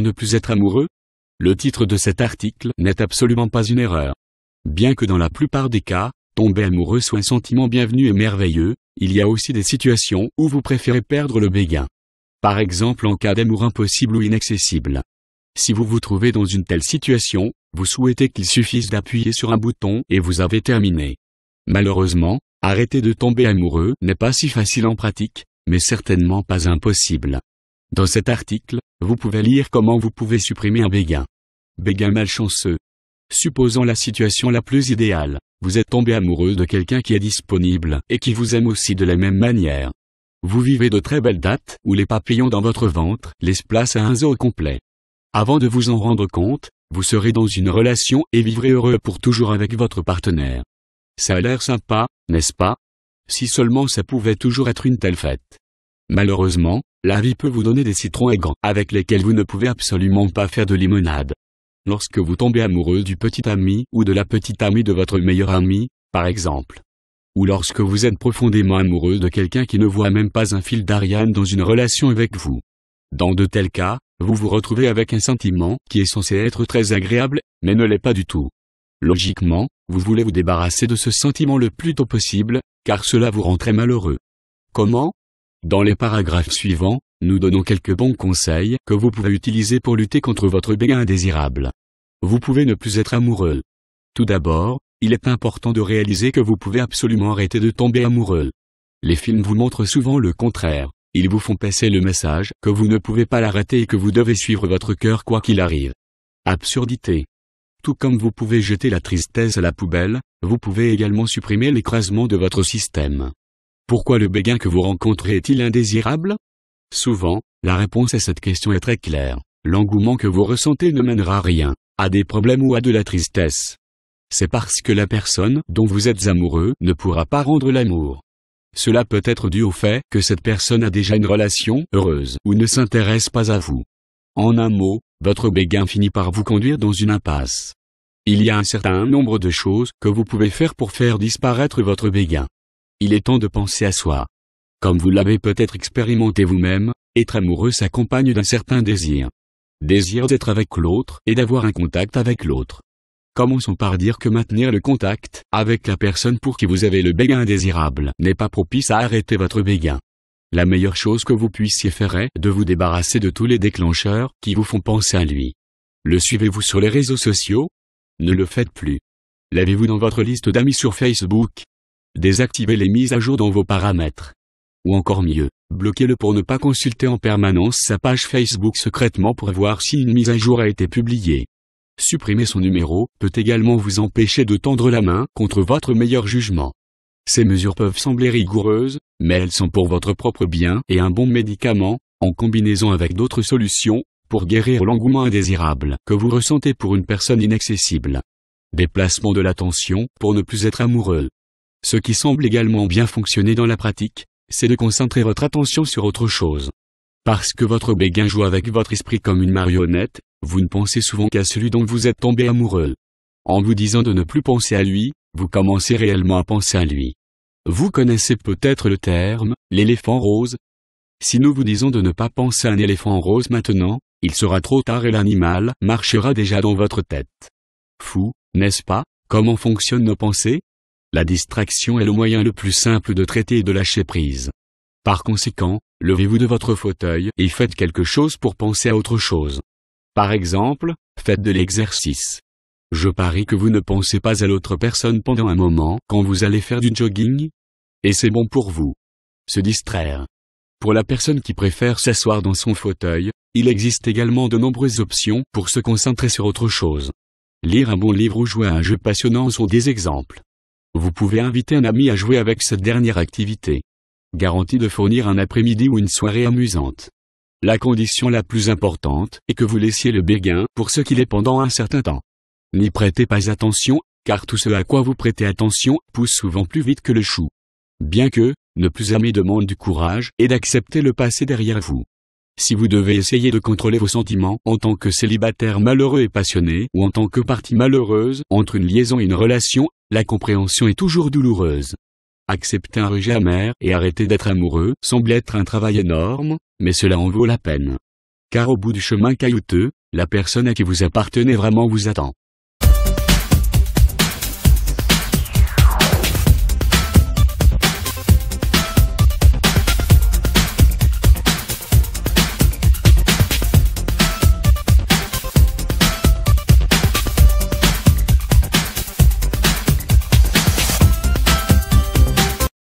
Comment ne plus être amoureux? Le titre de cet article n'est absolument pas une erreur. Bien que dans la plupart des cas, tomber amoureux soit un sentiment bienvenu et merveilleux, il y a aussi des situations où vous préférez perdre le béguin. Par exemple en cas d'amour impossible ou inaccessible. Si vous vous trouvez dans une telle situation, vous souhaitez qu'il suffise d'appuyer sur un bouton et vous avez terminé. Malheureusement, arrêter de tomber amoureux n'est pas si facile en pratique, mais certainement pas impossible. Dans cet article, vous pouvez lire comment vous pouvez supprimer un béguin. Béguin malchanceux. Supposons la situation la plus idéale, vous êtes tombé amoureux de quelqu'un qui est disponible et qui vous aime aussi de la même manière. Vous vivez de très belles dates où les papillons dans votre ventre laissent place à un zoo complet. Avant de vous en rendre compte, vous serez dans une relation et vivrez heureux pour toujours avec votre partenaire. Ça a l'air sympa, n'est-ce pas? Si seulement ça pouvait toujours être une telle fête. Malheureusement, la vie peut vous donner des citrons aigres avec lesquels vous ne pouvez absolument pas faire de limonade. Lorsque vous tombez amoureux du petit ami ou de la petite amie de votre meilleur ami, par exemple. Ou lorsque vous êtes profondément amoureux de quelqu'un qui ne voit même pas un fil d'Ariane dans une relation avec vous. Dans de tels cas, vous vous retrouvez avec un sentiment qui est censé être très agréable, mais ne l'est pas du tout. Logiquement, vous voulez vous débarrasser de ce sentiment le plus tôt possible, car cela vous rend très malheureux. Comment? Dans les paragraphes suivants, nous donnons quelques bons conseils que vous pouvez utiliser pour lutter contre votre béguin indésirable. Vous pouvez ne plus être amoureux. Tout d'abord, il est important de réaliser que vous pouvez absolument arrêter de tomber amoureux. Les films vous montrent souvent le contraire. Ils vous font passer le message que vous ne pouvez pas l'arrêter et que vous devez suivre votre cœur quoi qu'il arrive. Absurdité. Tout comme vous pouvez jeter la tristesse à la poubelle, vous pouvez également supprimer l'écrasement de votre système. Pourquoi le béguin que vous rencontrez est-il indésirable? Souvent, la réponse à cette question est très claire. L'engouement que vous ressentez ne mènera à rien, à des problèmes ou à de la tristesse. C'est parce que la personne dont vous êtes amoureux ne pourra pas rendre l'amour. Cela peut être dû au fait que cette personne a déjà une relation heureuse ou ne s'intéresse pas à vous. En un mot, votre béguin finit par vous conduire dans une impasse. Il y a un certain nombre de choses que vous pouvez faire pour faire disparaître votre béguin. Il est temps de penser à soi. Comme vous l'avez peut-être expérimenté vous-même, être amoureux s'accompagne d'un certain désir. Désir d'être avec l'autre et d'avoir un contact avec l'autre. Commençons par dire que maintenir le contact avec la personne pour qui vous avez le béguin indésirable n'est pas propice à arrêter votre béguin. La meilleure chose que vous puissiez faire est de vous débarrasser de tous les déclencheurs qui vous font penser à lui. Le suivez-vous sur les réseaux sociaux? Ne le faites plus. L'avez-vous dans votre liste d'amis sur Facebook? Désactivez les mises à jour dans vos paramètres. Ou encore mieux, bloquez-le pour ne pas consulter en permanence sa page Facebook secrètement pour voir si une mise à jour a été publiée. Supprimer son numéro peut également vous empêcher de tendre la main contre votre meilleur jugement. Ces mesures peuvent sembler rigoureuses, mais elles sont pour votre propre bien et un bon médicament, en combinaison avec d'autres solutions, pour guérir l'engouement indésirable que vous ressentez pour une personne inaccessible. Déplacement de l'attention pour ne plus être amoureux. Ce qui semble également bien fonctionner dans la pratique, c'est de concentrer votre attention sur autre chose. Parce que votre béguin joue avec votre esprit comme une marionnette, vous ne pensez souvent qu'à celui dont vous êtes tombé amoureux. En vous disant de ne plus penser à lui, vous commencez réellement à penser à lui. Vous connaissez peut-être le terme, l'éléphant rose. Si nous vous disons de ne pas penser à un éléphant rose maintenant, il sera trop tard et l'animal marchera déjà dans votre tête. Fou, n'est-ce pas? Comment fonctionnent nos pensées? La distraction est le moyen le plus simple de traiter et de lâcher prise. Par conséquent, levez-vous de votre fauteuil et faites quelque chose pour penser à autre chose. Par exemple, faites de l'exercice. Je parie que vous ne pensez pas à l'autre personne pendant un moment quand vous allez faire du jogging. Et c'est bon pour vous. Se distraire. Pour la personne qui préfère s'asseoir dans son fauteuil, il existe également de nombreuses options pour se concentrer sur autre chose. Lire un bon livre ou jouer à un jeu passionnant sont des exemples. Vous pouvez inviter un ami à jouer avec cette dernière activité. Garantie de fournir un après-midi ou une soirée amusante. La condition la plus importante est que vous laissiez le béguin pour ce qu'il est pendant un certain temps. N'y prêtez pas attention, car tout ce à quoi vous prêtez attention pousse souvent plus vite que le chou. Bien que, ne plus aimer demande du courage et d'accepter le passé derrière vous. Si vous devez essayer de contrôler vos sentiments en tant que célibataire malheureux et passionné ou en tant que partie malheureuse entre une liaison et une relation, la compréhension est toujours douloureuse. Accepter un rejet amer et arrêter d'être amoureux semble être un travail énorme, mais cela en vaut la peine. Car au bout du chemin caillouteux, la personne à qui vous appartenez vraiment vous attend.